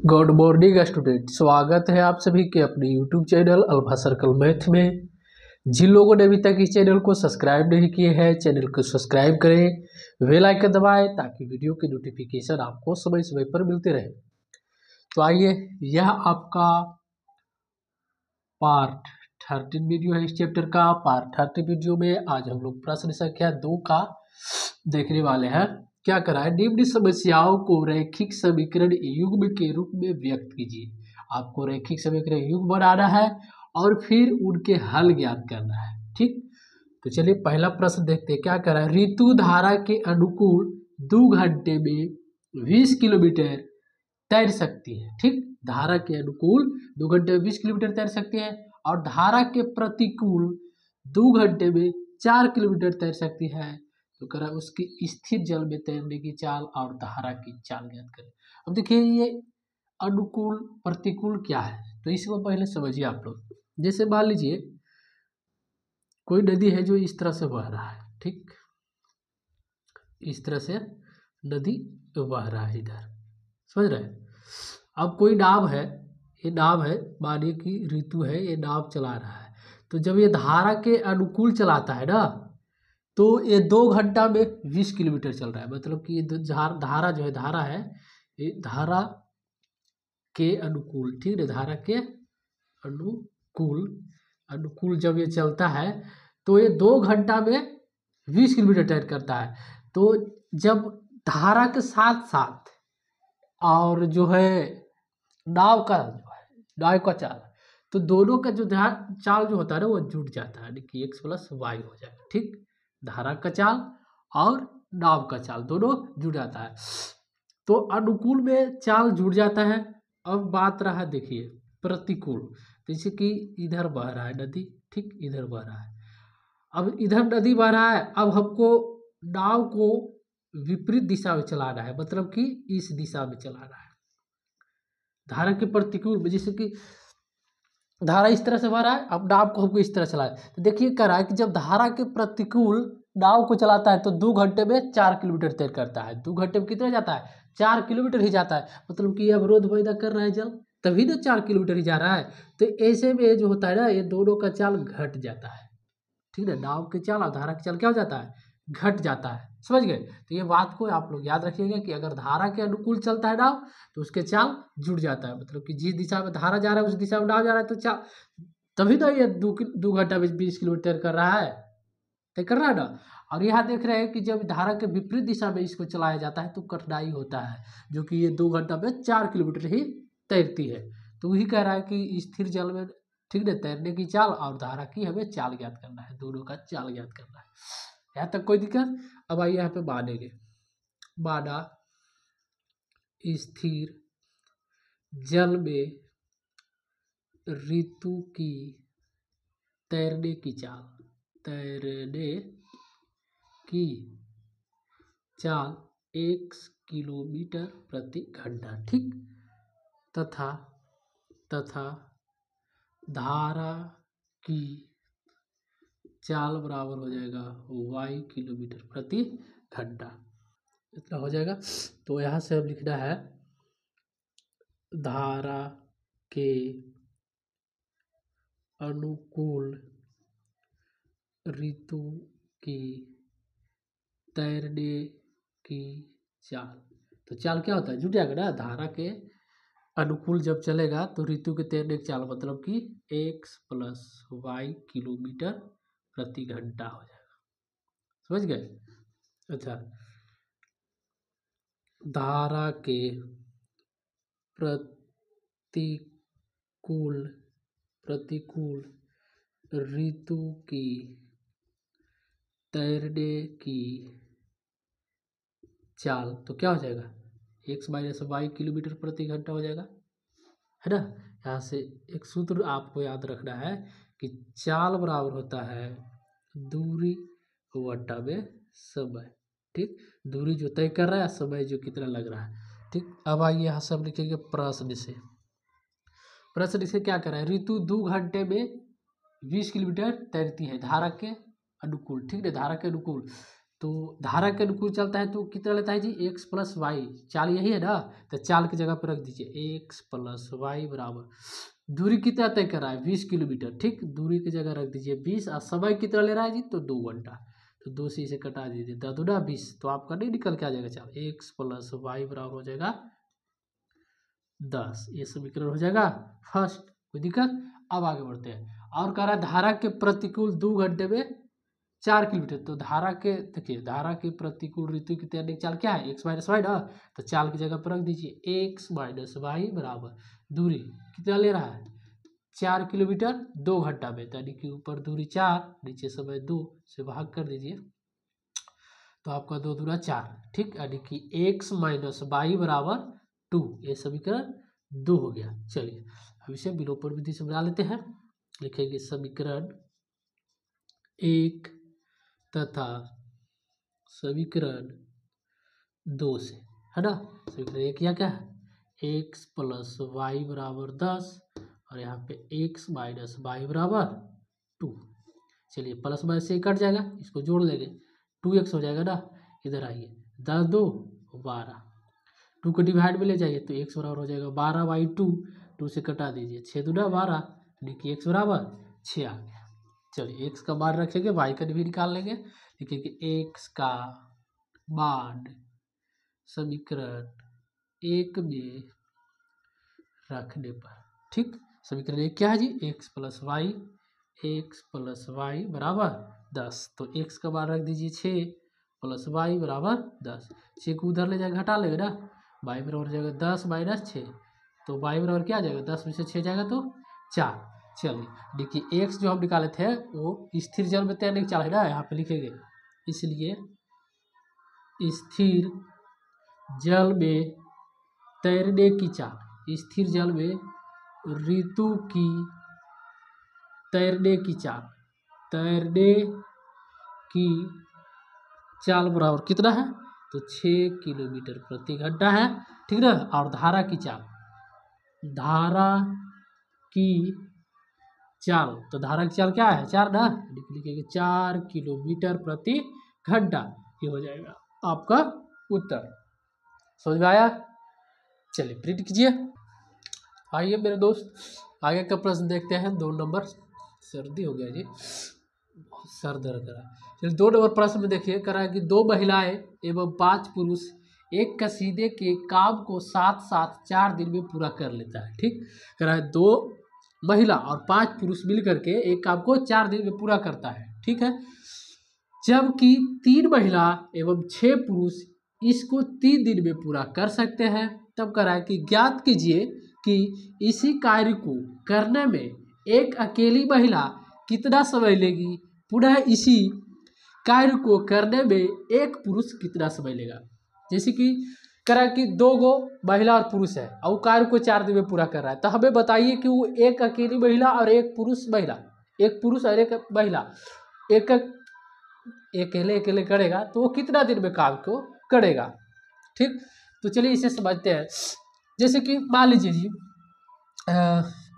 Good morning student, स्वागत है आप सभी के अपने YouTube channel alpha circle math में। जिन लोगों ने अभी तक इस चैनल को सब्सक्राइब नहीं किए हैं, चैनल को सब्सक्राइब करें, बेल आइकन दबाएं ताकि वीडियो की नोटिफिकेशन आपको समय समय पर मिलते रहे। तो आइए, यह आपका पार्ट 13 वीडियो है। इस चैप्टर का पार्ट 13 वीडियो में आज हम लोग प्रश्न संख्या 2 का देखने वाले हैं। क्या करा है, निम्न समस्याओं को रैखिक समीकरण युग्म के रूप में व्यक्त कीजिए। आपको रैखिक समीकरण युग्म बनाना है और फिर उनके हल ज्ञात करना है। ठीक, तो चलिए पहला प्रश्न देखते हैं। क्या करा है, ऋतु धारा के अनुकूल 2 घंटे में 20 किलोमीटर तैर सकती है। ठीक, धारा के अनुकूल 2 घंटे में 20 किलोमीटर तैर सकती है और धारा के प्रतिकूल 2 घंटे में 4 किलोमीटर तैर सकती है। तो करा उसकी स्थिर जल में तैरने की चाल और धारा की चाल ज्ञात करें। अब देखिए, ये अनुकूल प्रतिकूल क्या है, तो इसको पहले समझिए आप लोग। जैसे मान लीजिए कोई नदी है जो इस तरह से बह रहा है। ठीक, इस तरह से नदी बह रहा है, इधर समझ रहे हैं। अब कोई नाव है, ये नाव है, मानिए कि ऋतु है, ये नाव चला रहा है। तो जब ये धारा के अनुकूल चलाता है ना, तो ये 2 घंटा में 20 किलोमीटर चल रहा है। मतलब कि ये धारा जो है, धारा है, ये धारा के अनुकूल, ठीक है, धारा के अनुकूल अनुकूल जब ये चलता है तो ये 2 घंटा में 20 किलोमीटर तैर करता है। तो जब धारा के साथ साथ और जो है नाव का चाल, तो दोनों का जो चाल जो होता है ना, वो जुड़ जाता है, यानी कि x प्लस वाई हो जाएगा। ठीक, धारा का चाल और नाव का चाल दोनों जुड़ जाता है, तो अनुकूल में चाल जुड़ जाता है। अब बात रहा, देखिए प्रतिकूल, जैसे कि इधर बह रहा है नदी, ठीक, इधर बह रहा है। अब इधर नदी बह रहा है, अब हमको नाव को विपरीत दिशा में चलाना है, मतलब कि इस दिशा में चलाना है। धारा के प्रतिकूल में, जैसे कि धारा इस तरह से बह रहा है, अब नाव को हमको इस तरह चलाना है। तो देखिए क्या रहा है कि जब धारा के प्रतिकूल नाव को चलाता है तो 2 घंटे में 4 किलोमीटर तैर करता है। 2 घंटे में कितना जाता है, 4 किलोमीटर ही जाता है। मतलब कि अवरोध पैदा कर रहा है जल, तभी तो 4 किलोमीटर ही जा रहा है। तो ऐसे में जो होता है ना, ये दोनों का चाल घट जाता है। ठीक है, नाव की चाल और धारा की चाल क्या हो जाता है, घट जाता है। समझ गए। तो ये बात को आप लोग याद रखिएगा कि अगर धारा के अनुकूल चलता है नाव तो उसके चाल जुड़ जाता है। मतलब कि जिस दिशा में धारा जा रहा है उस दिशा में नाव जा रहा है, तो चाल, तभी तो ये 2 घंटा में 20 किलोमीटर कर रहा है, तय कर रहा है ना। और यहाँ देख रहे हैं कि जब धारा के विपरीत दिशा में इसको चलाया जाता है तो कठिनाई होता है, जो कि ये 2 घंटा में 4 किलोमीटर ही तैरती है। तो वही कह रहा है कि स्थिर जल में, ठीक है, तैरने की चाल और धारा की हमें चाल ज्ञात करना है, दोनों का चाल ज्ञात करना है। यहाँ तक कोई दिक्कत। अब आइए यहाँ पे मानेंगे, माना स्थिर जल में ऋतु की तैरने की चाल, तैरने की चाल 1 किलोमीटर प्रति घंटा। ठीक, तथा धारा की चाल बराबर हो जाएगा y किलोमीटर प्रति घंटा, इतना हो जाएगा। तो यहाँ से हम लिखना है धारा के अनुकूल ऋतु की तैरने की चाल। तो चाल क्या होता है, जुट जाएगा ना, धारा के अनुकूल जब चलेगा तो ऋतु के तैरने की चाल मतलब कि x प्लस वाई किलोमीटर प्रति घंटा हो जाएगा। समझ गए। अच्छा, धारा के प्रतिकूल ऋतु की तैरने की चाल, तो क्या हो जाएगा, x माइनस वाई किलोमीटर प्रति घंटा हो जाएगा, है ना। यहाँ से एक सूत्र आपको याद रखना है कि चाल बराबर होता है दूरी बटा में समय। ठीक, दूरी जो तय कर रहा है, समय जो कितना लग रहा है। ठीक, अब आइए यहाँ से हम लिखेंगे प्रश्न से। प्रश्न से क्या कर रहा है, ऋतु 2 घंटे में 20 किलोमीटर तैरती है धारा के अनुकूल। ठीक है, धारा के अनुकूल तो धारा के अनुकूल चलता है तो कितना लेता है जी, एक्स प्लस वाई, चाल यही है ना, तो चाल की जगह पर रख दीजिए एक्स प्लस वाई बराबर, दूरी कितना तय कर रहा है 20 किलोमीटर, ठीक, दूरी की जगह रख दीजिए 20 और समय कितना ले रहा है जी, तो 2 घंटा, तो 2 से इसे कटा दीजिए, 10 दूना 20, तो आपका नहीं निकल के आ जाएगा चाल, एक्स प्लस वाई बराबर हो जाएगा 10, ये समीकरण हो जाएगा फर्स्ट, कोई दिक्कत। अब आगे बढ़ते हैं, और कह रहा है धारा के प्रतिकूल 2 घंटे में 4 किलोमीटर, तो धारा के देखिए, धारा के प्रतिकूल ऋतु की तैयारी चाल क्या है, एक्स माइनस वाई ना, तो चाल की जगह पर रख दीजिए एक्स माइनस वाई बराबर, दूरी कितना ले रहा है 4 किलोमीटर 2 घंटा में, यानी कि ऊपर दूरी 4, नीचे समय 2 से भाग कर दीजिए, तो आपका 2 दूना 4, ठीक, यानी कि एक्स माइनस वाई बराबर 2, ये समीकरण 2 हो गया। चलिए अब इसे विलोपन विधि से बना लेते हैं, लिखेंगे समीकरण 1 तथा समीकरण 2 से, है ना, समीकरण 1 क्या है, एक्स प्लस वाई बराबर 10 और यहाँ पे एक्स माइनस वाई बराबर 2, चलिए प्लस माइनस से कट जाएगा, इसको जोड़ लेंगे 2x हो जाएगा ना, इधर आइए 10 2 12, 2 को डिवाइड में ले जाइए तो x बराबर हो जाएगा 12/2, 2 से कटा दीजिए 6 दूना 12, यानी कि x बराबर 6 आ गया। चलिए x का मान रखेंगे, y का भी निकाल लेंगे, लिखेंगे x का मान समीकरण 1 में रखने पर, ठीक, समीकरण 1 क्या है जी, x प्लस वाई बराबर 10, तो x का मान रख दीजिए 6 प्लस वाई बराबर 10, 6 को उधर ले जाएगा घटा लेगा ना, वाई बराबर हो जाएगा 10 माइनस 6, तो वाई बराबर क्या आ जाएगा 10 में से 6 जाएगा तो 4। चलिए देखिए एक्स जो हम निकाले थे वो स्थिर जल में तैरने की चाल है ना, यहाँ पे लिखेंगे, इसलिए स्थिर जल में तैरने की चाल, स्थिर जल में ऋतु की तैरने की चाल बराबर कितना है, तो 6 किलोमीटर प्रति घंटा है, ठीक ना, और धारा की चाल, तो धारा की चाल क्या है 4 ना, लिखेंगे 4 किलोमीटर प्रति घंटा, ये हो जाएगा आपका उत्तर, समझ में आया। चलिए प्रिंट कीजिए। आइए मेरे दोस्त आगे का प्रश्न देखते हैं, 2 नंबर, सर्दी हो गया जी, बहुत सर दर्द कर रहा है। चलिए 2 नंबर प्रश्न में देखिए, कह रहा है कि 2 महिलाएं एवं 5 पुरुष एक कसीदे के काम को साथ साथ 4 दिन में पूरा कर लेता है, ठीक, कह रहा है 2 महिला और 5 पुरुष मिल करके एक काम को 4 दिन में पूरा करता है, ठीक है, जबकि 3 महिला एवं 6 पुरुष इसको 3 दिन में पूरा कर सकते हैं, तब कह रहा है कि ज्ञात कीजिए कि इसी कार्य को करने में एक अकेली महिला कितना समय लेगी, पुनः इसी कार्य को करने में एक पुरुष कितना समय लेगा। जैसे कि करा कि 2 गो महिला और पुरुष है और वो कार्य को 4 दिन में पूरा कर रहा है, तो हमें बताइए कि वो एक अकेली महिला और एक पुरुष और एक महिला एक अकेले करेगा तो वो कितना दिन में काम को करेगा, ठीक, तो चलिए इसे समझते हैं। जैसे कि मान लीजिए जी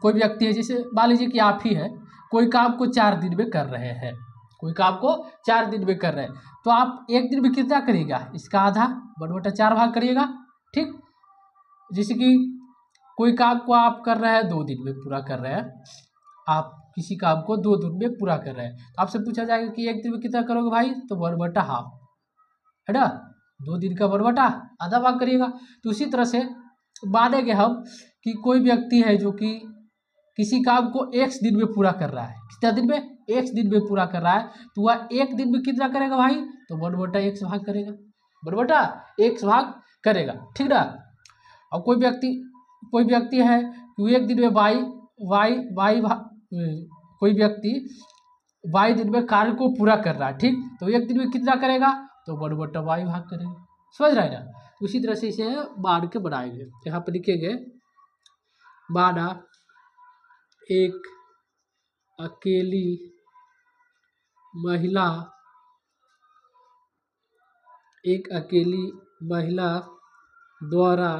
कोई व्यक्ति है, जैसे मान लीजिए कि आप ही हैं, कोई काम को 4 दिन में कर रहे हैं, तो आप एक दिन में कितना करिएगा, इसका आधा 1/4 भाग करिएगा, ठीक, जैसे कि कोई काम को आप कर रहे हैं 2 दिन में पूरा कर रहे हैं, आप किसी काम को 2 दिन में पूरा कर रहे हैं, तो आपसे पूछा जाएगा कि एक दिन में कितना करोगे भाई, तो 1/2 है ना, 2 दिन का 1/2 भाग करिएगा। तो उसी तरह से मानेंगे हम कि कोई व्यक्ति है जो कि किसी काम को x दिन में पूरा कर रहा है, कितना दिन में, x दिन में पूरा कर रहा है, तो वह एक दिन में कितना करेगा भाई, तो 1/x भाग करेगा, 1/x भाग करेगा, ठीक ना। और कोई व्यक्ति है कि एक दिन में कोई व्यक्ति y दिन में कार्य को पूरा कर रहा है, ठीक, तो एक दिन में कितना करेगा, तो 1/y भाग करेगा, समझ रहा है ना। उसी तरह से इसे मान के बनाएंगे, यहाँ पे लिखेंगे माना एक अकेली महिला द्वारा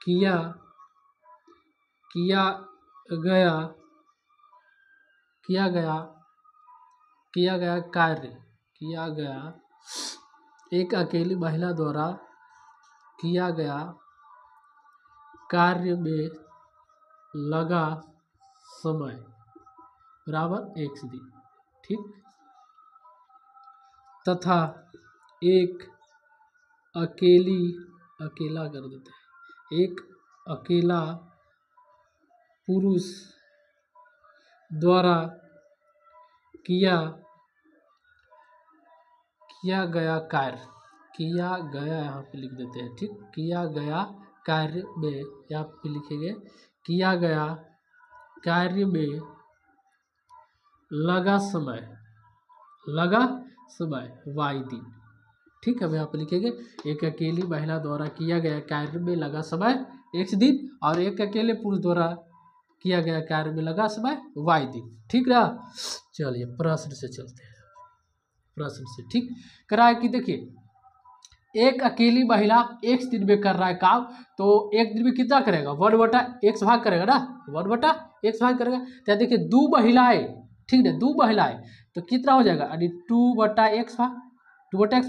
किया गया किया गया, एक अकेली महिला द्वारा किया गया कार्य में लगा समय बराबर x दिन, ठीक। तथा एक अकेला कर देते हैं, एक अकेला पुरुष द्वारा किया गया कार्य, किया गया यहाँ पे लिख देते हैं, ठीक। किया गया कार्य में, यहाँ पे लिखेंगे किया गया कार्य में लगा समय y दिन, ठीक है। अब यहाँ पे लिखेंगे एक अकेली महिला द्वारा किया गया कार्य में लगा समय x दिन और एक अकेले पुरुष द्वारा किया गया कार्य में लगा समय y दिन, ठीक ना। चलिए प्रश्न से चलते हैं, प्रश्न से, ठीक। करा है कि देखिए एक अकेली महिला x दिन में कर रहा है काम, तो एक दिन में कितना करेगा, 1/x भाग करेगा ना, 1/x भाग करेगा। तो देखिए 2 महिलाएं, ठीक है, 2 महिलाएं, तो कितना हो जाएगा, यानी 2/x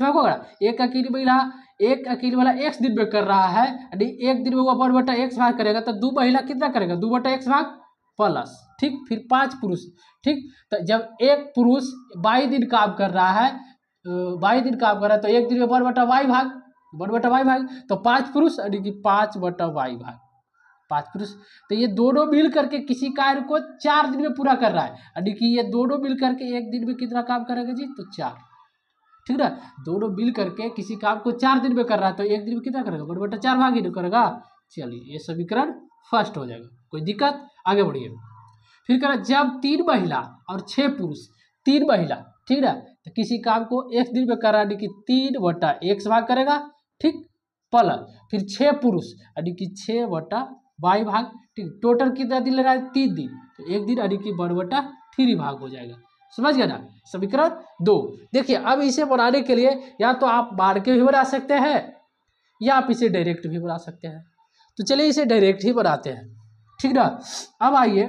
भाग होगा। एक अकेली महिला x दिन में कर रहा है, यानी एक दिन में वो 1/x भाग करेगा, तो 2 महिला कितना करेगा, 2/x भाग प्लस, ठीक। फिर 5 पुरुष, ठीक। तो जब एक पुरुष 22 दिन काम कर रहा है, 22 दिन काम कर रहा है, तो एक दिन में 1/y भाग, तो 5 पुरुष यानी कि 5/y भाग, 5 पुरुष। तो ये दोनों मिल करके किसी कार्य को 4 दिन में पूरा कर रहा है, यानी कि ये दोनों मिल करके एक दिन में कितना काम करेगा जी, तो 4, ठीक ना। दोनों मिल करके किसी काम को 4 दिन में कर रहा है, तो एक दिन में कितना करेगा, 1/4 भाग ही करेगा। चलिए ये समीकरण फर्स्ट हो जाएगा, कोई दिक्कत, आगे बढ़िए। फिर करा जब 3 महिला और 6 पुरुष, 3 महिला, ठीक ना, तो किसी काम को एक दिन में कराने की 3/x भाग करेगा, ठीक, प्लस फिर 6 पुरुष यानी कि 6/y भाग, ठीक। टोटल कितना दिन लगा है, 3 दिन, तो एक दिन यानी कि 1/3 भाग हो जाएगा, समझ गया ना। समीकरण 2। देखिए अब इसे बनाने के लिए या तो आप बाढ़ के भी बना सकते हैं या आप इसे डायरेक्ट भी बना सकते हैं, तो चलिए इसे डायरेक्ट ही बनाते हैं, ठीक ना। अब आइए,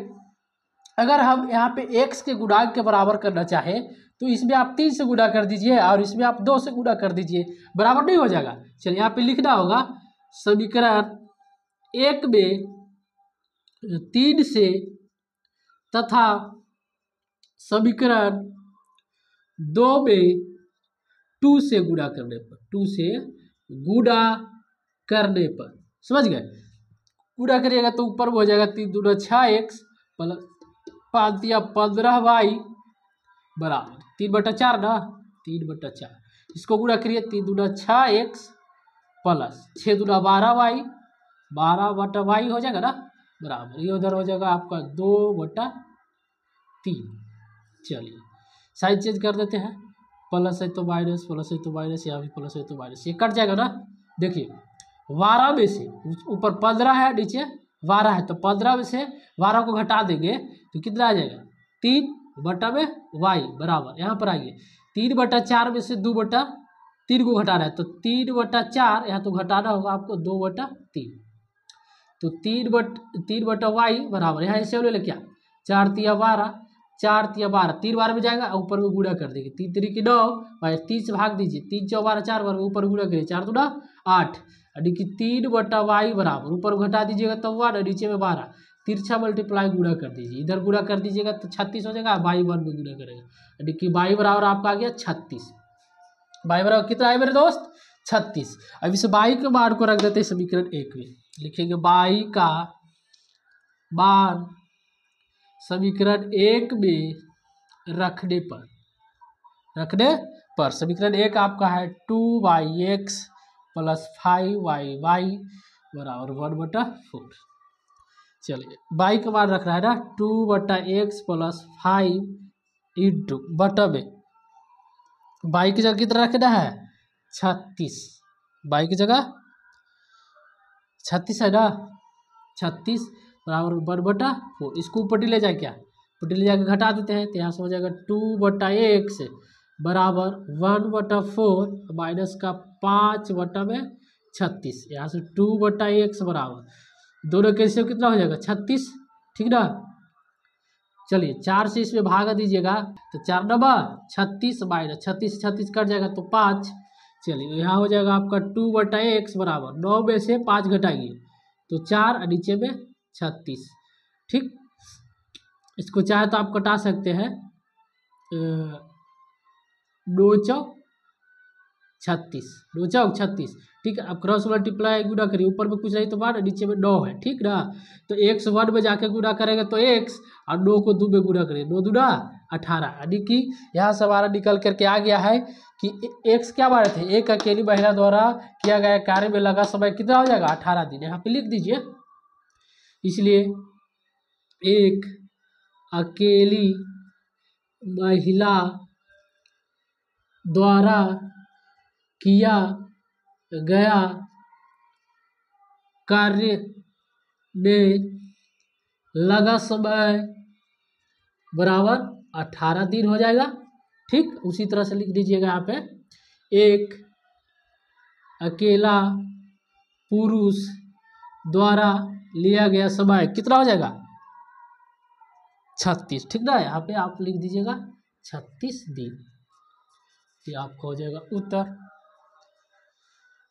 अगर हम यहाँ पे x के गुणांक के बराबर करना चाहें तो इसमें आप 3 से गुणा कर दीजिए और इसमें आप 2 से गुणा कर दीजिए, बराबर नहीं हो जाएगा। चलिए यहाँ पे लिखना होगा समीकरण 1 में 3 से तथा समीकरण 2 में 2 से गुणा करने पर, 2 से गुणा करने पर, समझ गए। गुणा करिएगा तो ऊपर में हो जाएगा 3 दूना 6x प्लस 5 दिया 15y बराबर 3/4 ना, 3/4। इसको गुणा करिए 3 दूना 6x प्लस 6 दूना 12y, 12/y हो जाएगा ना, बराबर ये उधर हो जाएगा आपका 2/3। चलिए साइड चेंज कर देते हैं, प्लस है तो माइनस, प्लस है तो माइनस, यहाँ भी प्लस है तो माइनस, ये कट जाएगा ना। देखिए 12 में से ऊपर 15 है, नीचे 12 है, तो 15 में से 12 को घटा देंगे तो कितना आ जाएगा, 3/y बराबर, यहाँ पर आइए 3/4 में से 2/3 को घटाना है, तो 3/4, यहाँ तो घटाना होगा आपको 2/3, तो 3/y बराबर, यहाँ ऐसे ले क्या, 4 तिया 12, 4 तिया 12, 3 बार में जाएगा, ऊपर में गुणा कर देंगे, 3 3 की 9, 3 से भाग दीजिए, 3 4 12, 4 बार में ऊपर गुणा करिए, 4 दूना 8, यानी कि 3/y बराबर, ऊपर घटा दीजिएगा तो 1, नीचे में 12, तिरछा मल्टीप्लाई गुणा कर दीजिए, इधर गुणा कर दीजिएगा तो 36 हो जाएगा, y 1 में गुणा करेगा, यानी कि y बराबर आपका आ गया 36, y बराबर कितना है मेरे दोस्त, 36। अब इस y के मान को रख देते हैं समीकरण 1 में, लिखेंगे y का मान समीकरण 1 में रखने पर समीकरण 1 आपका है 2yx प्लस 5yy बराबर 1/4। चलिए y का मान रख रहा है ना 2/x प्लस 5 इंटू बटा में y की जगह कितना रखना है 36, y की जगह 36 है ना, 36 बराबर 1/4। इसको ऊपर ले जाए, क्या ऊपर ले जाके घटा देते हैं, तो यहाँ से हो जाएगा 2/x बराबर 1/4 माइनस का 5/36, यहाँ से 2/x बराबर दोनों कैसे कितना हो जाएगा 36, ठीक ना। चलिए 4 से इसमें भाग दीजिएगा तो 4 डबा 36 माइनस 36 36 कट जाएगा तो 5। चलिए यहाँ हो जाएगा आपका 2/x बराबर 9 में से 5 घटाइए तो 4 और नीचे में 36। ठीक, इसको चाहे तो आप कटा सकते हैं 9 चौक 36, 9 चौक 36। ठीक है, अब क्रॉस मल्टीप्लाई गुना करिए, ऊपर में कुछ नहीं तो बाद नीचे में 9 है। ठीक ना, तो x 1 में जाके गुना करेंगे तो x और 9 को 2 में गुना करेंगे 9 दूना 18, यानी कि यहाँ से हमारा निकल करके आ गया है कि x क्या बात थे, एक अकेली महिला द्वारा किया गया कार्य में लगा समय कितना हो जाएगा 18 दिन। यहाँ पे लिख दीजिए, इसलिए एक अकेली महिला द्वारा किया गया कार्य में लगा समय बराबर 18 दिन हो जाएगा। ठीक, उसी तरह से लिख दीजिएगा यहाँ पे, एक अकेला पुरुष द्वारा लिया गया समय कितना हो जाएगा 36। ठीक ना, यहाँ पे आप लिख दीजिएगा 36 दिन, ये आपका हो जाएगा उत्तर।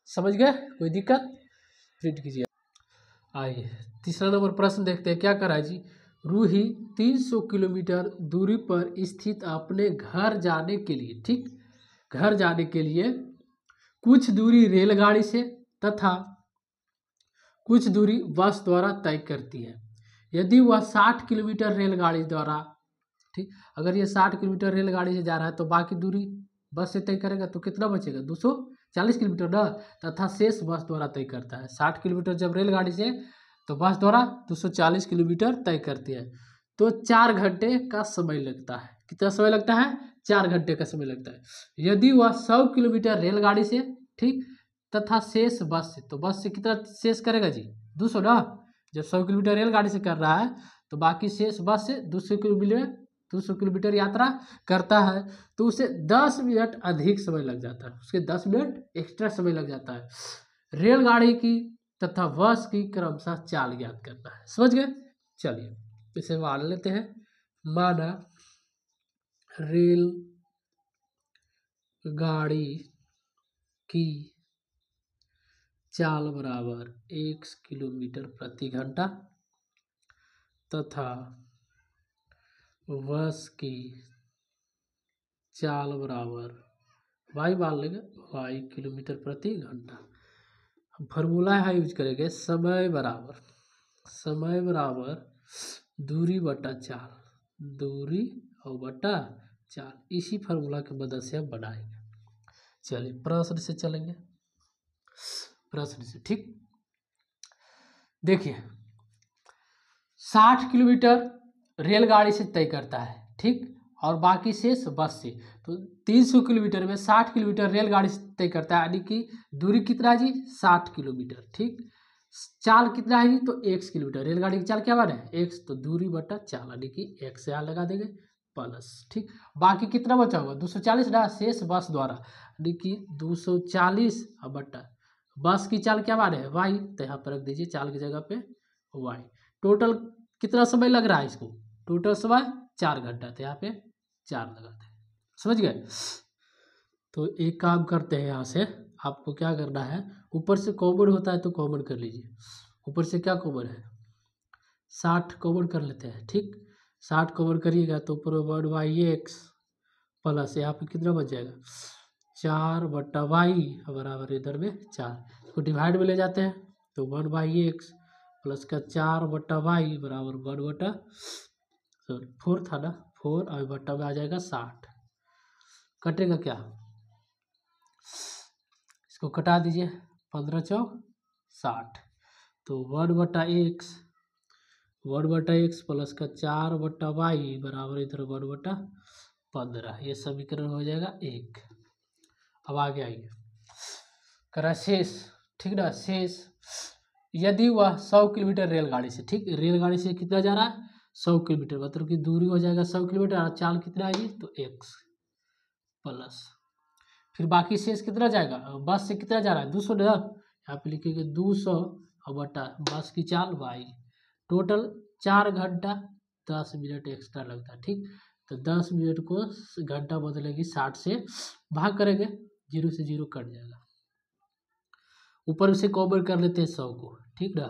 समझ गए, कोई दिक्कत, प्रिंट कीजिए। आइए तीसरा नंबर प्रश्न देखते हैं, क्या करा है जी। रूही 300 किलोमीटर दूरी पर स्थित अपने घर जाने के लिए, ठीक, घर जाने के लिए कुछ दूरी रेलगाड़ी से तथा कुछ दूरी बस द्वारा तय करती है। यदि वह 60 किलोमीटर रेलगाड़ी द्वारा, ठीक, अगर ये 60 किलोमीटर रेलगाड़ी से जा रहा है तो बाकी दूरी बस से तय करेगा तो कितना बचेगा 240 किलोमीटर ना, तथा शेष बस द्वारा तय करता है। 60 किलोमीटर जब रेलगाड़ी से तो बस द्वारा 240 किलोमीटर तय करती है, तो 4 घंटे का समय लगता है। कितना समय लगता है 4 घंटे का समय लगता है। यदि वह 100 किलोमीटर रेलगाड़ी से, ठीक, तथा शेष बस से, तो बस से कितना शेष करेगा जी 200 ना, जब 100 किलोमीटर रेलगाड़ी से कर रहा है तो बाकी शेष बस से 200 किलोमीटर यात्रा करता है, तो उसे 10 मिनट अधिक समय लग जाता है, उसके 10 मिनट एक्स्ट्रा समय लग जाता है। रेलगाड़ी की तथा बस की क्रमशः चाल ज्ञात करना है। समझ गए, चलिए इसे मान लेते हैं। माना रेल गाड़ी की चाल बराबर 1 किलोमीटर प्रति घंटा तथा बस की चाल बराबर वाई मान लेंगे वाई किलोमीटर प्रति घंटा। हम फार्मूला यहाँ यूज करेंगे, समय बराबर दूरी बटा चाल, दूरी और बटा चाल, इसी फार्मूला की मदद से हम बनाएंगे। चलिए प्रश्न से चलेंगे, प्रश्न से, ठीक, देखिए 60 किलोमीटर रेलगाड़ी से तय करता है, ठीक, और बाकी शेष बस से, तो 300 किलोमीटर में 60 किलोमीटर रेलगाड़ी से तय करता है, यानी कि दूरी कितना है जी 60 किलोमीटर, ठीक, चाल कितना है जी तो 1 किलोमीटर, रेलगाड़ी की चाल क्या बात है 1, तो दूरी बटा चाल, यानी कि 1 से यहाँ लगा देंगे प्लस, ठीक, बाकी कितना बचा होगा 240 ना, शेष बस द्वारा, यानी कि 240 बटा बस की चाल क्या बात है वाई, तो यहाँ पर रख दीजिए चाल की जगह पे वाई। टोटल कितना समय लग रहा है इसको, टोटल समय 4 घंटा, तो यहाँ पे 4 लगाते हैं। समझ गए, तो एक काम करते हैं, यहाँ से आपको क्या करना है, ऊपर से कॉमन होता है तो कॉमन कर लीजिए। ऊपर से क्या कॉमन है 60 कॉमन कर लेते हैं, ठीक, 60 कॉमन करिएगा तो ऊपर 1/x प्लस यहाँ पे कितना बच जाएगा 4/y बराबर इधर में 4, इसको डिवाइड में ले जाते हैं तो 1/x प्लस का 4/y बराबर 4 था ना 4 और बट्टा में आ जाएगा 60, कटेगा क्या, इसको कटा दीजिए 15 चौक 60, तो 1/x प्लस का 4/y बराबर इधर 1/15, ये समीकरण हो जाएगा 1। अब आगे आइए, करा शेष, ठीक ना, शेष यदि वह 100 किलोमीटर रेलगाड़ी से, ठीक, रेलगाड़ी से कितना जा रहा है 100 किलोमीटर, मतलब कि दूरी हो जाएगा 100 किलोमीटर, और चाल कितना आएगी तो x प्लस, फिर बाकी शेष कितना जाएगा बस से कितना जा रहा है 200 ना, यहाँ पे लिखेंगे 200 और बटा बस की चाल y, टोटल 4 घंटा 10 मिनट एक्स्ट्रा लगता है। ठीक, तो 10 मिनट को घंटा बदलेगी 60 से भाग करेंगे, 0 से 0 कट जाएगा। ऊपर से कवर कर लेते हैं 100 को। ठीक ना,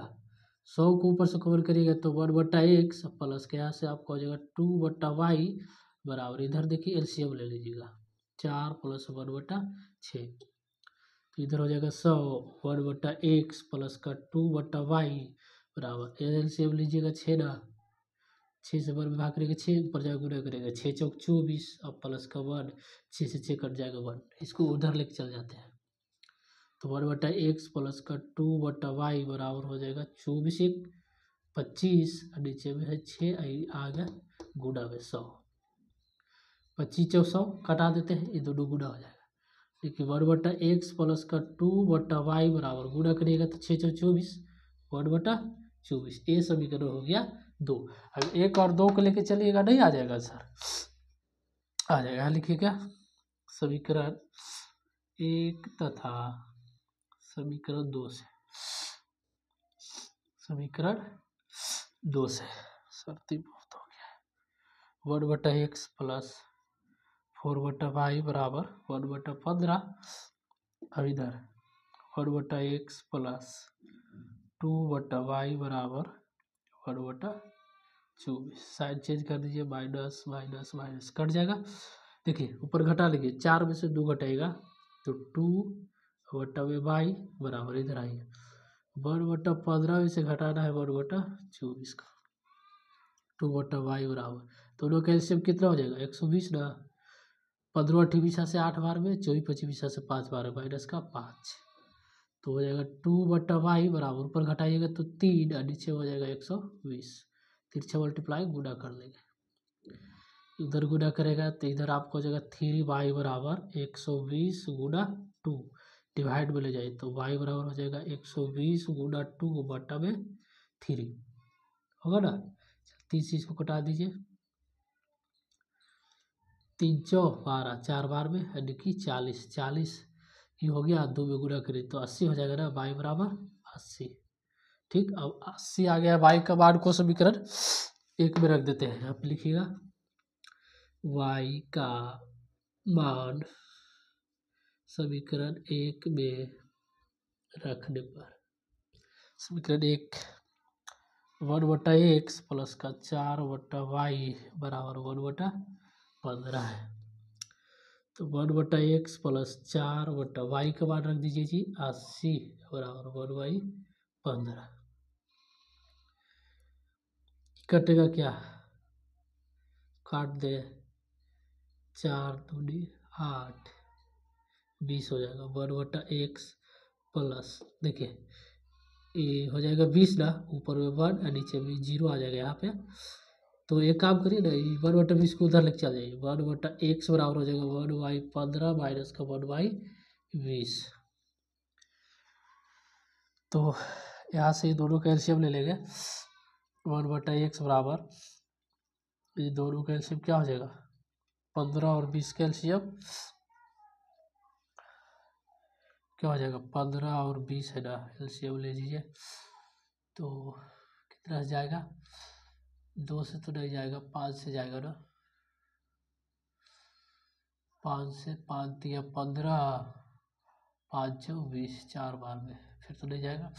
100 को ऊपर से कवर करिएगा तो 1/x प्लस के यहाँ से आपको हो जाएगा 2/y बराबर, इधर देखिए एलसीएम ले लीजिएगा, 4 + 1/6। तो इधर हो जाएगा 100 1/x प्लस का 2/y बराबर, एलसीएम लीजिएगा 6 ना, 6 से 1 भाग करेगा 6, ऊपर जाकर गुणा करेगा 6 चौक 24, अब प्लस का 1, 6 से 6 कट जाएगा 1, इसको उधर लेके चल जाते हैं। तो 1/x प्लस का 2/y बराबर हो जाएगा 24 1 25, नीचे में है 6, आ गया गुणा में 100, 25 चौक 100 कटा देते हैं, ये दोनों गुणा हो जाएगा। देखिए 1/x प्लस का 2/y बराबर, गुणा करिएगा तो 6 चौक 24, 1/24, ये समीकरण हो गया 2। अब 1 और 2 को लेके चलिएगा, नहीं आ जाएगा सर, आ जाएगा, लिखिए क्या, समीकरण 1 तथा समीकरण 2 से, समीकरण 2 से शर्ती बहुत हो गया। 1/x प्लस 4/y बराबर 1/15, अब इधर 1/x प्लस 2/y बराबर 1/24, साइड चेंज कर दीजिए, माइनस माइनस माइनस कट जाएगा। देखिए ऊपर घटा लीजिए, 4 में से 2 घटाएगा तो 2/y बराबर, इधर आइए 1/15 में से घटाना है 1/24 का, 2/y बराबर, दोनों का एलसीएम कितना हो जाएगा 120 ना, 15 28 से 8 बार में, 24 25 से 5 बार माइनस का 5, तो हो जाएगा 2/y बराबर, ऊपर घटाइएगा तो 3 और नीचे हो जाएगा 120, तिरछा मल्टीप्लाई गुणा कर लेंगे, इधर गुणा करेगा तो इधर आपको हो जाएगा 3y बराबर 120 गुणा 2, डिवाइड में ले जाए तो y बराबर हो जाएगा 120 गुणा 2 बटा में 3, होगा ना। 30 चीज को कटा दीजिए, 3 चौक 12, 4 बार में यानी कि 40, 40 ये हो गया, 2 में गुणा करें तो 80 हो जाएगा ना, y बराबर 80। ठीक, अब 80 आ गया, y का मान को समीकरण 1 में रख देते हैं, यहाँ पे लिखिएगा y का मान समीकरण 1 में रखने पर, समीकरण 1 1/x प्लस का 4/y बराबर 1/15 है, तो 1/x प्लस 4/y का मान रख दीजिए जी 80 बराबर 1/15, कटेगा क्या, काट दे, 4 दूनी 8, 20 हो जाएगा, 1/x प्लस, देखिए ये हो जाएगा 20 ना, ऊपर में 1 और नीचे में 0 आ जाएगा यहाँ पे, तो एक काम करिए ना, 1/20 को उधर लेके चल जाइए, 1/x बराबर हो जाएगा 1/15 माइनस का 1/20, तो यहाँ से दोनों का एलसीएम ले लेंगे, 1/x बराबर, ये दोनों का एलसीएम क्या हो जाएगा 15 और 20 का एलसीएम क्या हो जाएगा 15 और 20 है ना, एलसीएम ले लीजिए तो कितना से जाएगा, 2 से तो नहीं जाएगा, 5 से जाएगा ना, 5 से 5 दिया 15, 5 चौ 20, 4 बार में, फिर तो नहीं जाएगा,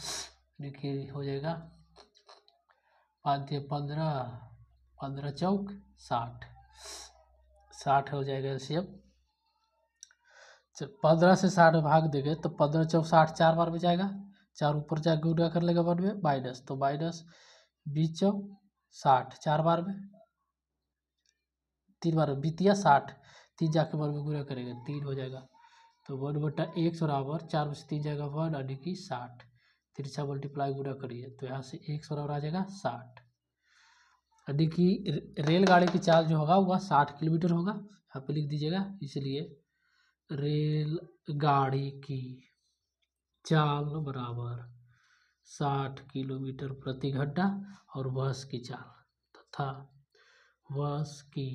देखिए हो जाएगा 5 दिया 15, 15 चौक 60, 60 हो जाएगा एलसीएम। जब 15 से 60 भाग देंगे तो 15 चौक 60, 4 बार में जाएगा, 4 ऊपर जाकर गुणा कर लेगा 1 में, माइनस, तो माइनस 20 चौक 60, 4 बार में, 3 बार में, 20 60, 3 जाके 1 में गुणा करेंगे 3 हो जाएगा, तो 1/x बराबर 4 में से 3 जाएगा 1 यानी कि 60, तिरछा मल्टीप्लाई गुणा करिए तो यहाँ से x बराबर आ जाएगा 60, यानी कि रेलगाड़ी की चाल जो होगा वह 60 किलोमीटर होगा, यहाँ पे लिख दीजिएगा, इसलिए रेलगाड़ी की चाल बराबर 60 किलोमीटर प्रति घंटा, और बस की चाल तथा बस की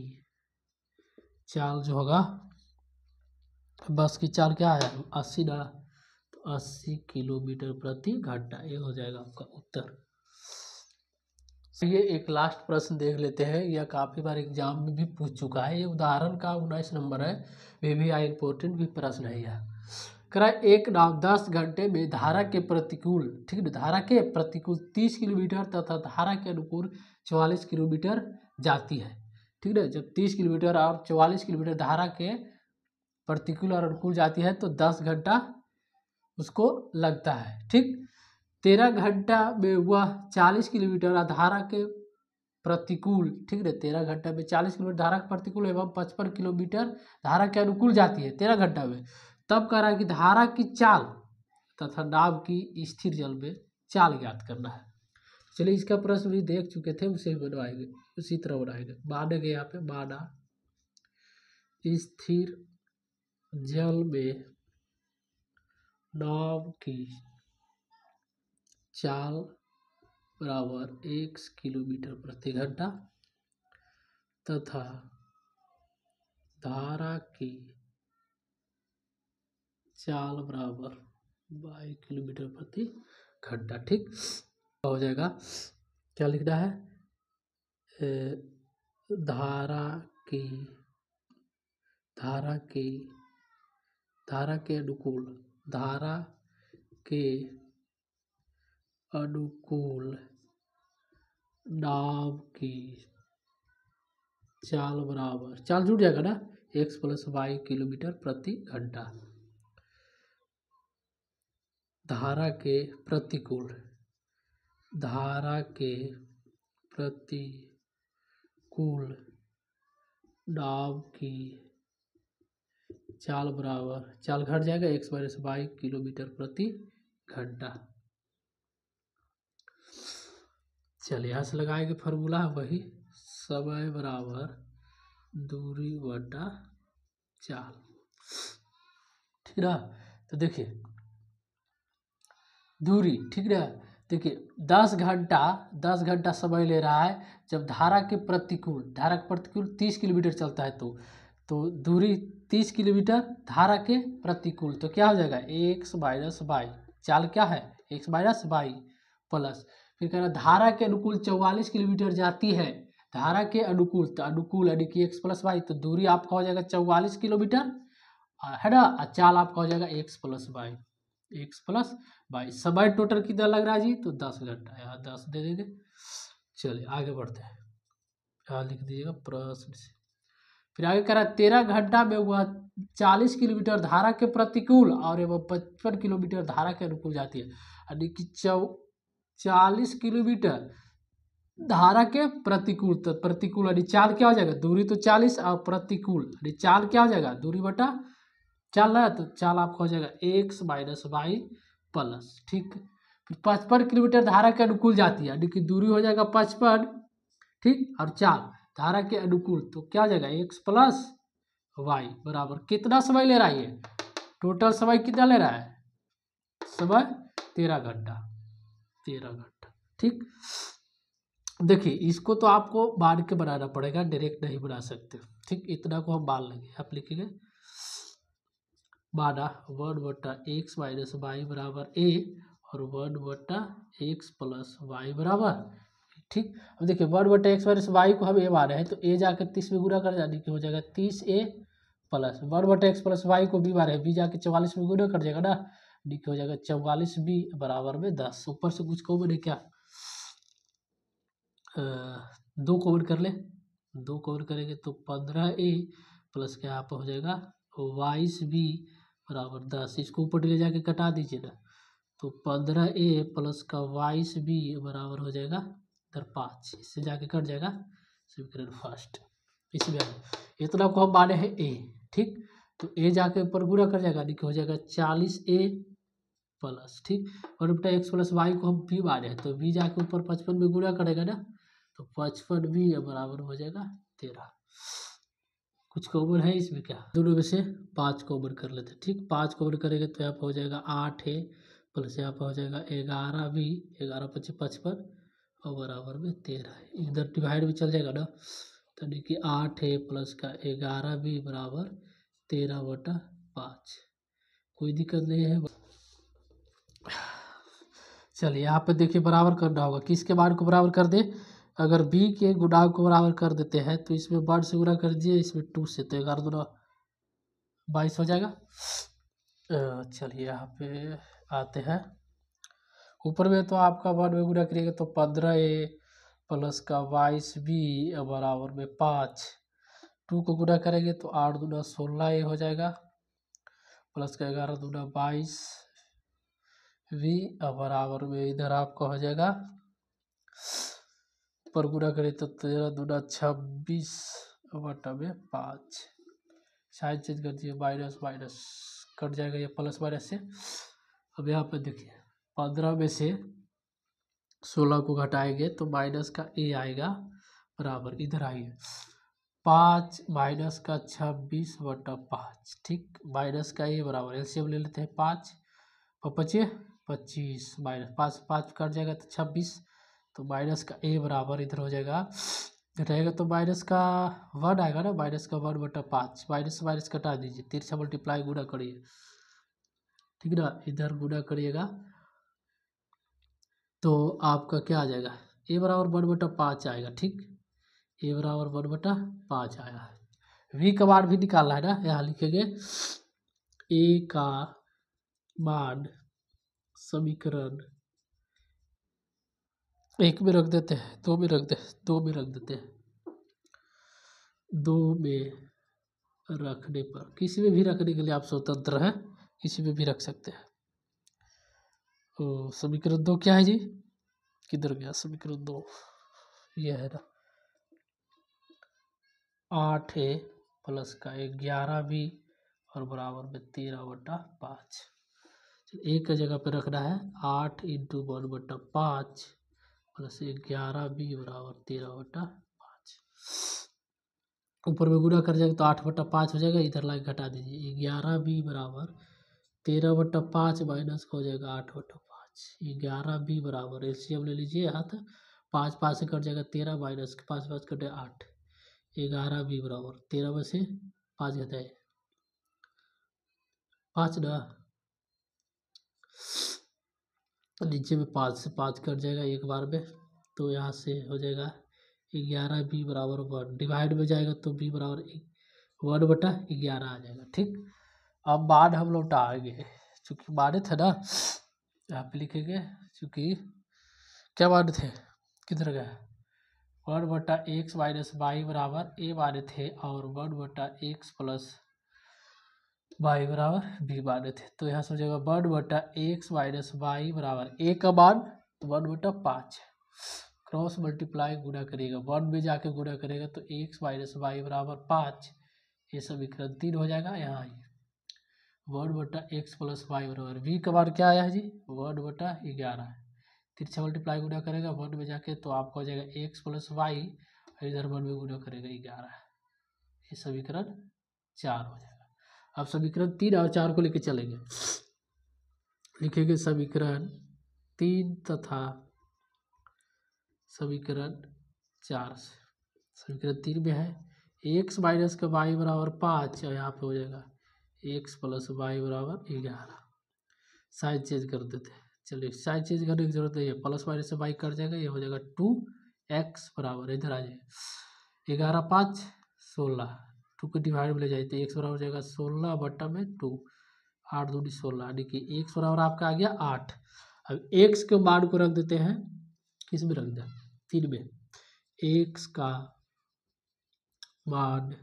चाल जो होगा, बस की चाल क्या है 80 ना, तो 80 किलोमीटर प्रति घंटा, ये हो जाएगा आपका उत्तर। ये एक लास्ट प्रश्न देख लेते हैं, यह काफ़ी बार एग्जाम में भी पूछ चुका है। ये उदाहरण का 19 नंबर है, VVI इम्पोर्टेंट भी प्रश्न है यह। करा एक नाव 10 घंटे में धारा के प्रतिकूल, ठीक है, धारा के प्रतिकूल 30 किलोमीटर तथा धारा के अनुकूल 44 किलोमीटर जाती है। ठीक है, जब 30 किलोमीटर और 44 किलोमीटर धारा के प्रतिकूल और अनुकूल जाती है तो 10 घंटा उसको लगता है। ठीक, 13 घंटा में वह 40 किलोमीटर धारा के प्रतिकूल, ठीक है, 13 घंटा में 40 किलोमीटर धारा के प्रतिकूल एवं 55 किलोमीटर धारा के अनुकूल जाती है 13 घंटा में। तब कह रहा है कि धारा की चाल तथा नाव की स्थिर जल में चाल ज्ञात करना है। चलिए इसका प्रश्न भी देख चुके थे, उसे ही बनवाएंगे, उसी तरह बनाएंगे। मानेंगे यहाँ पे, माना स्थिर जल में नाव की चाल बराबर 1 किलोमीटर प्रति घंटा तथा धारा की चाल बराबर 22 किलोमीटर प्रति घंटा। ठीक हो जाएगा, क्या लिखना है, धारा के अनुकूल नाव की चाल बराबर, चाल जुड़ जाएगा ना, x + y किलोमीटर प्रति घंटा। धारा के प्रतिकूल नाव की चाल बराबर, चाल घट जाएगा, x - y किलोमीटर प्रति घंटा। चलिए यहाँ से लगाएंगे फॉर्मूला वही, समय बराबर दूरी बटा चाल। ठीक ना, तो देखिए दूरी, ठीक ना, देखिए 10 घंटा समय ले रहा है जब धारा के प्रतिकूल 30 किलोमीटर चलता है तो दूरी 30 किलोमीटर धारा के प्रतिकूल, तो क्या हो जाएगा x - y, चाल क्या है x - y प्लस, फिर कह रहा धारा के अनुकूल 44 किलोमीटर जाती है, धारा के अनुकूल, तो अनुकूल यानी कि x + y, तो दूरी आपका हो जाएगा 44 किलोमीटर है ना, चाल आपका हो जाएगा x + y। समय टोटल कितना लग रहा है जी, तो 10 घंटा, यहाँ 10 दे देंगे। चलिए आगे बढ़ते हैं, यहाँ लिख दीजिएगा प्रश्न से। फिर आगे कह रहा है 13 घंटा में वह 40 किलोमीटर धारा के प्रतिकूल और एवं 55 किलोमीटर धारा के अनुकूल जाती है, यानी कि 40 किलोमीटर धारा के प्रतिकूल, तो प्रतिकूल यानी चाल क्या हो जाएगा, दूरी तो 40 और प्रतिकूल यानी चाल क्या हो जाएगा, दूरी बटा चाल है, तो चाल आपका हो जाएगा x - y प्लस। ठीक, फिर 55 किलोमीटर धारा के अनुकूल जाती है, यानी कि दूरी हो जाएगा 55, ठीक, और चाल धारा के अनुकूल, तो क्या हो जाएगा x + y बराबर कितना समय ले रहा है, ये टोटल समय कितना ले रहा है, समय 13 घंटा। ठीक, देखिए इसको तो आपको मान के बनाना पड़ेगा, डायरेक्ट नहीं बना सकते। ठीक, इतना को हम मान लेंगे, आप लिखेंगे माना 1/x - y बराबर a और 1/x + y बराबर। ठीक, अब देखिए 1/x - y को हम a माने हैं, तो a जाकर 30 में गुना कर जाने की हो जाएगा 30a प्लस 1/x + y को b माने हैं, b जाके 44 में गुना कर जाएगा ना, डी हो जाएगा 44b बराबर में 10। ऊपर से कुछ कॉमन है क्या, 2 कॉमन कर ले, 2 कॉमन करेंगे तो 15a प्लस क्या आप हो जाएगा 22b बराबर 10। इसको ऊपर ले जाके कटा दीजिए ना, तो 15a प्लस का 22b बराबर हो जाएगा इधर 5, इससे जाके कट जाएगा समीकरण फर्स्ट। इसमें इतना को हम माने हैं a। ठीक, तो a जाके ऊपर गुणा कर जाएगा, हो जाएगा 40a प्लस, ठीक, 1/x + y को हम b माने हैं, तो b जाके ऊपर 55 में गुणा करेगा ना, तो 55b बराबर हो जाएगा 13। कुछ कॉमन है इसमें क्या, दोनों में से 5 कॉमन कर लेते हैं। ठीक, 5 कॉमन करेंगे तो यहाँ पर हो जाएगा 8a प्लस यहाँ पर हो जाएगा 11b, 11 × 5 = 55 और बराबर में 13। इधर डिवाइड भी चल जाएगा ना, तो देखिए 8a प्लस का 11b बराबर 13/5। कोई दिक्कत नहीं है। चलिए यहाँ पे देखिए बराबर करना होगा, किसके मान को बराबर कर दे, अगर बी के गुणांक को बराबर कर देते हैं तो इसमें 1 से गुणा कर दीजिए, इसमें 2 से, तो 11 दूना 22 हो जाएगा। चलिए यहाँ पे आते हैं। ऊपर में तो आपका 1 में गुणा करिएगा तो 15a प्लस का 22b बराबर में 5। 2 को गुणा करेंगे तो 8 दूना 16a हो जाएगा, प्लस का 11 दूना 22v बराबर में इधर आपका हो जाएगा, पर गुणा करें तो 13 दूना 26 बटा में 5। साइन चेंज कर दिए, माइनस माइनस कट जाएगा ये प्लस माइनस से। अब यहाँ पे देखिए 15 में से 16 को घटाएंगे तो माइनस का a आएगा बराबर, इधर आइए 5 माइनस का 26 बटा 5, ठीक। माइनस का a बराबर एलसीएम ले लेते हैं, 5 और 25 माइनस 5 5 कट जाएगा तो 26, तो माइनस का a बराबर इधर हो जाएगा, घटाएगा तो माइनस का 1 आएगा ना, माइनस का 1 बटा 5, माइनस से माइनस कटा दीजिए, तिरछा मल्टीप्लाई गुणा करिए, ठीक ना, इधर गुणा करिएगा तो आपका क्या आ जाएगा, a बराबर 1 बटा 5 आएगा, ठीक। a बराबर 1 बटा 5 आएगा। v का मान भी निकालना है ना, यहाँ लिखेंगे a का मान समीकरण 1 में रख देते हैं, 2 में रख देते हैं, 2 में रखने पर, किसी में भी रखने के लिए आप स्वतंत्र हैं, किसी में भी रख सकते हैं। तो समीकरण 2 क्या है जी, किधर गया समीकरण 2, ये है ना, 8a प्लस का 11b और बराबर में 13 बटा 5। एक जगह पे रखना है, 8 इंटू 1 बटा 5 प्लस 11b बराबर 13 बटा 5। ऊपर में गुणा कर जाएगा तो 8 बटा 5 हो जाएगा, इधर लाके घटा दीजिए, 11b बराबर 13 बटा 5 माइनस का हो जाएगा 8 बटा 5। 11b बराबर एलसीएम ले लीजिए, हाथ 5 5 से कट जाएगा 13, माइनस 5 5 कटे 8, 11b बराबर 13 में से 5 घटाए 5 ना, नीचे में 5 से 5 कट जाएगा एक बार में, तो यहाँ से हो जाएगा 11b बराबर 1, डिवाइड में जाएगा तो b बराबर 1 बटा 11 आ जाएगा, ठीक। अब मान हम लौटाएंगे, चूँकि माने थे ना, यहाँ पे लिखेंगे, चूँकि क्या माने थे, किधर गए, 1 बटा एक्स माइनस वाई बराबर a माने थे, और 1 बटा एक्स प्लस वाई बराबर b माने थे, तो यहाँ से हो जाएगा 1 बटा एक्स माइनस वाई बराबर a का मान 1 बटा 5, क्रॉस मल्टीप्लाई गुणा करेगा, 1 में जाके गुणा करेगा तो एक्स माइनस वाई बराबर 5, ये समीकरण 3 हो जाएगा। यहाँ आइए 1 बटा एक्स प्लस वाई बराबर v का मान क्या आया है जी, 1 बटा 11, तिरछा मल्टीप्लाई गुणा करेगा 1 में जाके तो आपका हो जाएगा एक्स प्लस वाई, इधर 1 में गुणा करेगा 11, ये समीकरण 4 हो जाएगा। अब समीकरण 3 और 4 को लेके चलेंगे, लिखेंगे समीकरण 3 तथा समीकरण 4 से। समीकरण 3 में है एक्स माइनस का वाई बराबर 5, और यहाँ पे हो जाएगा एक्स प्लस वाई बराबर 11, साइन चेंज कर देते हैं, चलिए साइन चेंज करने की जरूरत नहीं है, प्लस माइनस से वाई कट जाएगा, ये हो जाएगा 2x बराबर, इधर आ जाएगा 11 5 16, 2 को डिवाइड में ले जाए तो एक्स बराबर हो जाएगा 16 बटा में 2, 8 दूनी 16, यानी कि एक्स बराबर आपका आ गया 8। अब एक्स के मान को रख देते हैं, किस में रख दें, 3 में, एक्स का मान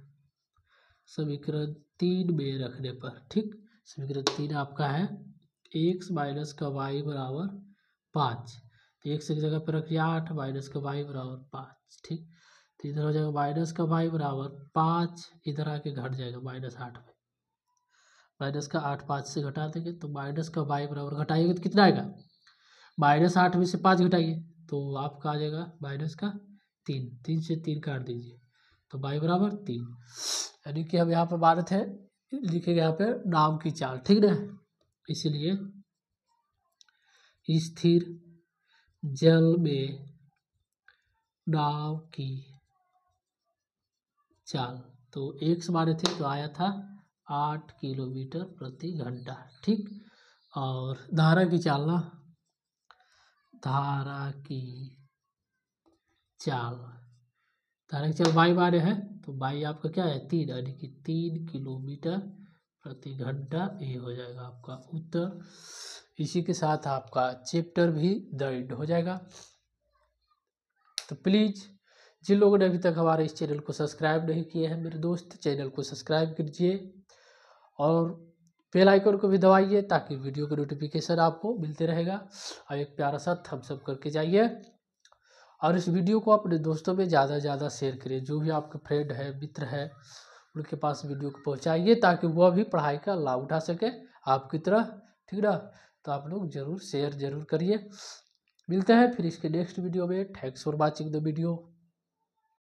समीकरण 3 में रखने पर, ठीक, समीकरण 3 आपका है एक्स माइनस का वाई बराबर 5, तो एक्स की जगह पर रखिए 8, माइनस का वाई बराबर 5, ठीक, तो इधर हो जाएगा माइनस का वाई बराबर 5, इधर आके घट जाएगा -8 में, माइनस का 8 5 से घटा देंगे तो माइनस का वाई बराबर, घटाइएगा तो कितना आएगा, -8 में से 5 घटाइए तो आपका आ जाएगा माइनस का 3, 3 से 3 काट दीजिए तो वाई बराबर 3, यानी कि हम यहाँ पर मानत है, लिखेंगे यहाँ पे नाव की चाल, ठीक ना, इसलिए स्थिर जल में नाव की चाल, तो एक्स माने थे तो आया था 8 किलोमीटर प्रति घंटा, ठीक। और धारा की चाल ना, धारा की चाल। धारक चल वाई माने हैं तो वाई आपका क्या है 3, यानी कि 3 किलोमीटर प्रति घंटा। ये हो जाएगा आपका उत्तर। इसी के साथ आपका चैप्टर भी द एंड हो जाएगा। तो प्लीज़ जिन लोगों ने अभी तक हमारे इस चैनल को सब्सक्राइब नहीं किए हैं मेरे दोस्त, चैनल को सब्सक्राइब कीजिए और बेल आइकन को भी दबाइए ताकि वीडियो का नोटिफिकेशन आपको मिलते रहेगा। और एक प्यारा सा थम्स अप करके जाइए और इस वीडियो को अपने दोस्तों में ज़्यादा से ज़्यादा शेयर करिए। जो भी आपके फ्रेंड है, मित्र है, उनके पास वीडियो को पहुंचाइए ताकि वह भी पढ़ाई का लाभ उठा सके आपकी तरह। ठीक ना? तो आप लोग ज़रूर शेयर ज़रूर करिए। मिलते हैं फिर इसके नेक्स्ट वीडियो में। Thanks for watching the video.